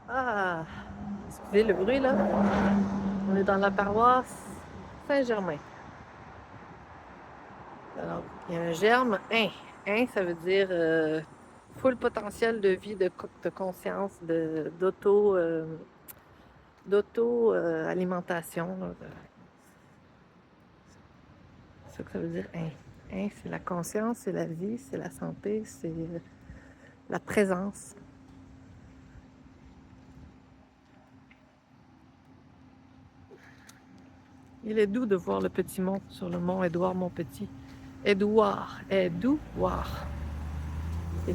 Ah, excusez le bruit là. On est dans la paroisse Saint-Germain. Alors, il y a un germe, ça veut dire full potentiel de vie, de conscience, d'auto-alimentation. C'est ça que ça veut dire, c'est la conscience, c'est la vie, c'est la santé, c'est la présence. Il est doux de voir le petit mont sur le mont Édouard, mon petit. Édouard. Il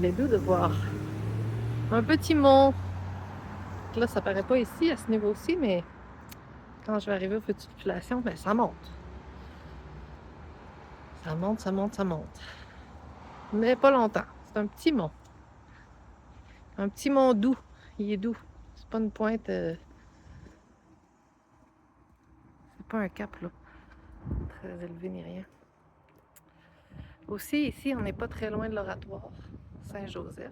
est doux de voir un petit mont. Là, ça paraît pas ici, à ce niveau-ci, mais quand je vais arriver aux petites populations, ben, ça monte. Ça monte, ça monte, ça monte. Mais pas longtemps. C'est un petit mont. Un petit mont doux. Il est doux. C'est pas une pointe. C'est pas un cap, là. Très élevé ni rien. Aussi, ici, on n'est pas très loin de l'oratoire. Saint-Joseph.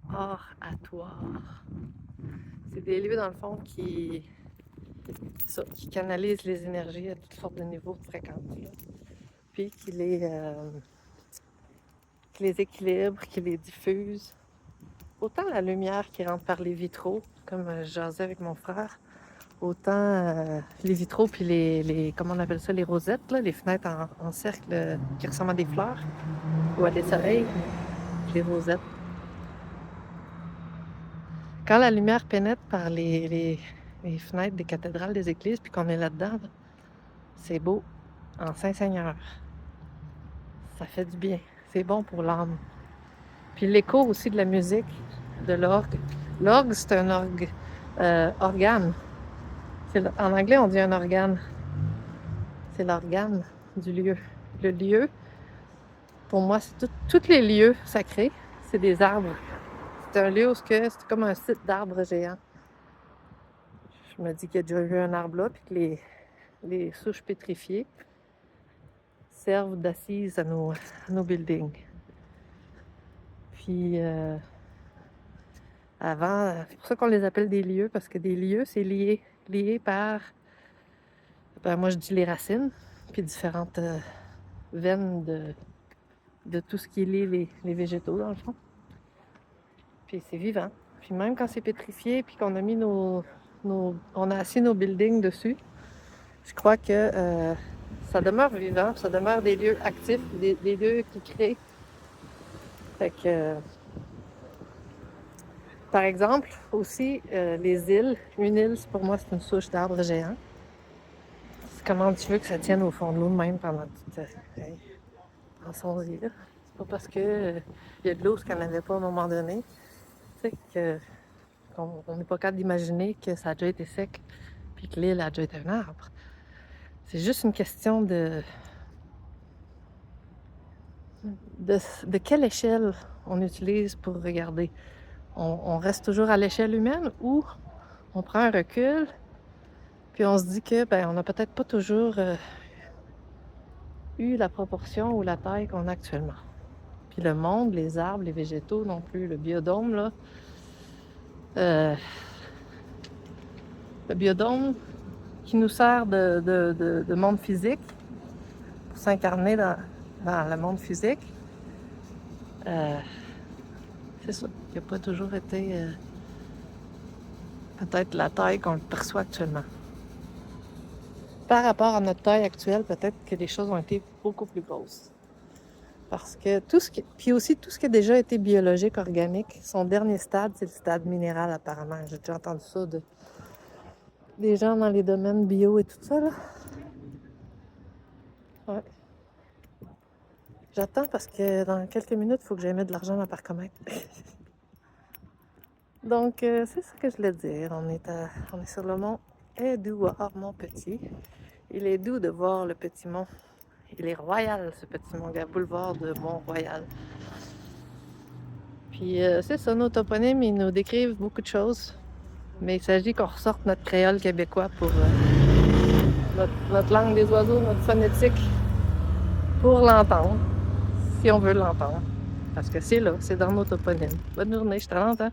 Oratoire. C'est des lieux, dans le fond, qui canalisent les énergies à toutes sortes de niveaux de fréquence. Là. Puis qui les équilibre, qui les diffuse. Autant la lumière qui rentre par les vitraux, comme je jasais avec mon frère, autant les vitraux puis comment on appelle ça, les rosettes, là, les fenêtres en cercle qui ressemblent à des fleurs ou à des soleils, les rosettes. Quand la lumière pénètre par les fenêtres des cathédrales, des églises, puis qu'on est là-dedans, là, c'est beau, en Saint-Seigneur. Ça fait du bien, c'est bon pour l'âme. Puis l'écho aussi de la musique, de l'orgue. L'orgue, c'est un organe. En anglais, on dit un organe. C'est l'organe du lieu. Le lieu, pour moi, c'est tous les lieux sacrés, c'est des arbres. C'est un lieu où c'est comme un site d'arbres géants. Je me dis qu'il y a déjà eu un arbre là, puis que les souches pétrifiées servent d'assises à nos buildings. Puis avant, c'est pour ça qu'on les appelle des lieux, parce que des lieux, c'est lié par, moi je dis les racines, puis différentes veines de tout ce qui lie les végétaux, dans le fond. Puis c'est vivant. Puis même quand c'est pétrifié, puis qu'on a mis on a assis nos buildings dessus, je crois que ça demeure vivant, ça demeure des lieux actifs, des lieux qui créent. Fait que, par exemple, aussi, les îles. Une île, pour moi, c'est une souche d'arbres géants. C'est comment tu veux que ça tienne au fond de l'eau même pendant toute pensons-y, là. C'est pas parce que y a de l'eau, ce qu'il n'y en avait pas à un moment donné. Tu sais, qu'on n'est pas capable d'imaginer que ça a déjà été sec puis que l'île a déjà été un arbre. C'est juste une question de quelle échelle on utilise pour regarder. On reste toujours à l'échelle humaine ou on prend un recul puis on se dit que on n'a peut-être pas toujours eu la proportion ou la taille qu'on a actuellement. Puis le monde, les arbres, les végétaux non plus, le biodôme, là. Le biodôme qui nous sert de monde physique pour s'incarner dans le monde physique. C'est ça, qui n'a pas toujours été peut-être la taille qu'on le perçoit actuellement. Par rapport à notre taille actuelle, peut-être que les choses ont été beaucoup plus grosses. Parce que puis aussi tout ce qui a déjà été biologique, organique, son dernier stade, c'est le stade minéral apparemment. J'ai déjà entendu ça des gens dans les domaines bio et tout ça, là. Ouais. J'attends parce que dans quelques minutes, il faut que j'aille mettre de l'argent dans la parcomètre. Donc, c'est ce que je voulais dire. On est sur le mont Édouard, mon petit. Il est doux de voir le petit mont. Il est royal, ce petit mont, le boulevard de Mont-Royal. Puis, c'est ça, nos toponymes, ils nous décrivent beaucoup de choses. Mais il s'agit qu'on ressorte notre créole québécois pour notre langue des oiseaux, notre phonétique, pour l'entendre, si on veut l'entendre. parce que c'est là, c'est dans nos toponymes. Bonne journée, je te rends, hein?